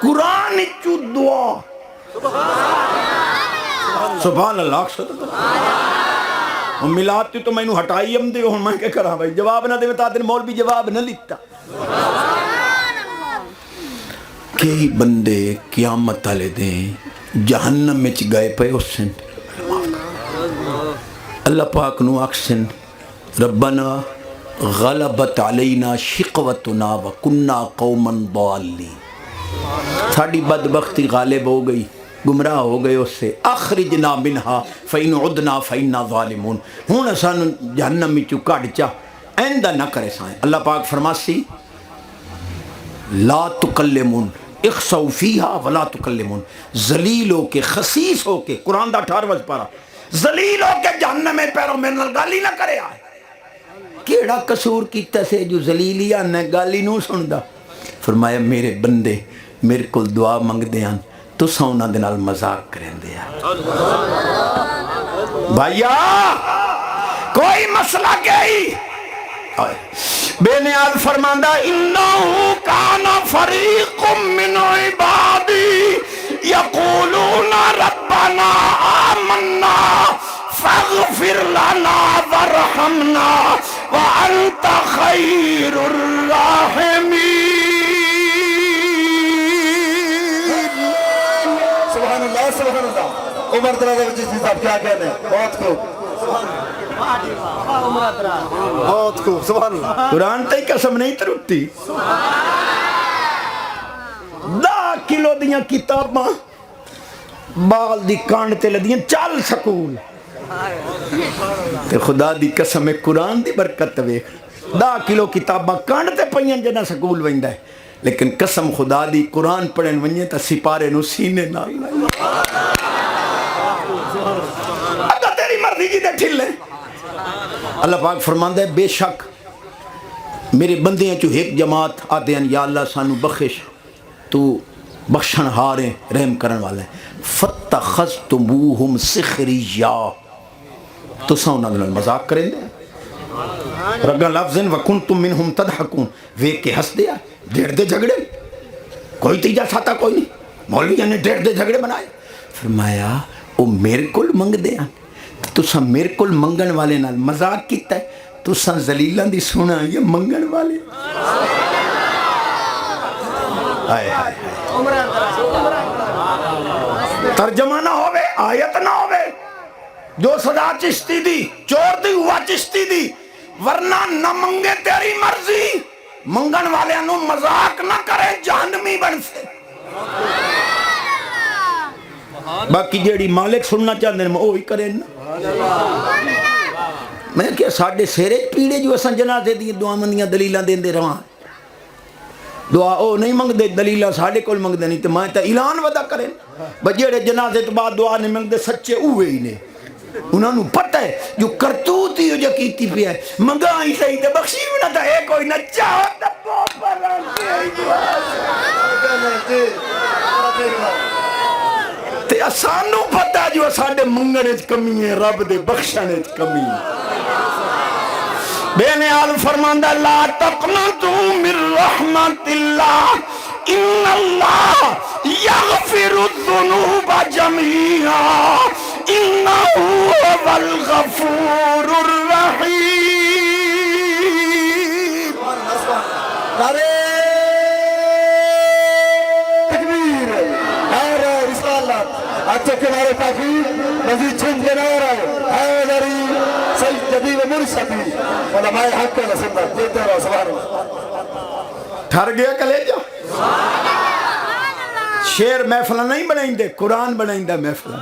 قرآن چو دعا سبحان اللہ ملاد تو میں نے ہٹائی ہم دے ہوں میں کیا کرا بھائی جواب نہ دے تا دن مولوی جواب نہ لیتا کئی بندے قیامت والے دیں جہنم میں گئے پے اسن اللہ پاک نو اکسن ربنا غلبت علینا شقوتنا وکنا قوما ضالین ساڑی بدبختی غالب ہو گئی گمراہ ہو گئے اس سے اخرجنا منہا فین عدنا فینا ظالمون ہون سان جہنم میں کٹ چا ایندہ نہ کرے سائیں اللہ پاک فرماسی لا تکلمون اخسو فیہا ولا تکلمون ذلیل ہو کے خسیس ہو کے قرآن دا 18واں پارہ ذلیل ہو کے جہنم میں پیروں میں گالی نہ کرے آئے کیڑا قصور کیتا سے جو ذلیلیاں نے گالی نو سندا فرمایا میرے بندے میرے کو دعا منگ دیاں تو سونا دنال مذاق کریں دیا بھائیا کوئی مسئلہ گئی بے نیاز فرماندہ انہو کان فریق من عبادی یقولون ربنا آمنا فاغفر لنا ورحمنا وانت خیر الراحمین سبحان اللہ سبحان اللہ عمر دراز وجہ سے صاحب کیا کہنے ہیں بہت خوب بہت خوب سبحان اللہ قرآن تے قسم نہیں ترٹتی 10 کلو دیاں کتاباں بال دی کانڈ تے لدیاں چل سکول تے خدا دی قسم ہے قرآن دی برکت ویکھ 10 کلو کتاباں کانڈ تے پئیاں جنا سکول ویندا ہے لیکن قسم خدا دی قرآن پڑھن ونجے تا سپارے نو سینے نال اگر تیری مرضی جی دے ٹھلے اللہ پاک فرماندا ہے بے شک میرے بندیاں چو ایک جماعت آتے ہیں یا اللہ سانو بخش تو بخشن ہارے رحم کرن والے فَاتَّخَذْتُمُوهُمْ سِخْرِيًّا تو سونا دنال مذاق کریں دے رگا لفظن وَكُنْتُمْ مِنْهُمْ تَضْحَكُونَ ویک کے ہس دیا ڈیڑھ دے جھگڑے کوئی تیجا ساتا کوئی نہیں مولوی نے ڈیڑھ دے جھگڑے بنائے فرمایا او میرے کل منگ دیا تو سا میرے کل منگن والے نال مذاق کیتا ہے تو سا زلیلان دی سونا یہ منگن والے آئے آئے ترجمہ نہ ہوئے آیت نہ ہوئے جو صدا چشتی دی چور دی ہوا چشتی دی ورنہ نہ منگے تیری مرضی منگن والے انہوں مذاق نہ کرے جہنمی بن سے باقی جیڑی مالک سننا چاہتے ہیں وہی کریں میں کیا ساڑھے سیرے پیڑے جو اساں جنازے دی دعا مندیاں دلیلاں دین دے رہاں دعا او نہیں منگ دے دلیلاں ساڑھے کول منگ دے نہیں تو میں تا اعلان ودا کریں بجیڑے جنازے تو بعد دعا نہیں منگ دے سچے اوے ہی نے انہوں نے پتہ ہے جو کرتوتی ہو جو کیتی پہ ہے منگائی صحیح تے بخشی ہونا تھا اے کوئی نہ چاہو تا پوپر تے اسانو پتہ جو اساڑے منگنے چ کمی ہے رب دے بخشنے چ کمی ہے بے نیاز فرماندہ لا تقنطوا من رحمت اللہ ان اللہ یغفر الذنوب جميعا انہو هو الغفور الرحیم نعرے تکبیر نعرہ رسالت اچھا کنارے تاکیر مزید چھنج کے نعرہ حیدری سیدی و مرشدی علماء حق کا نسندہ دیتے رہو سبحان اللہ ٹھر گیا کلیجہ شیر محفلہ نہیں بنائیں دے قرآن بنائیں دے محفلہ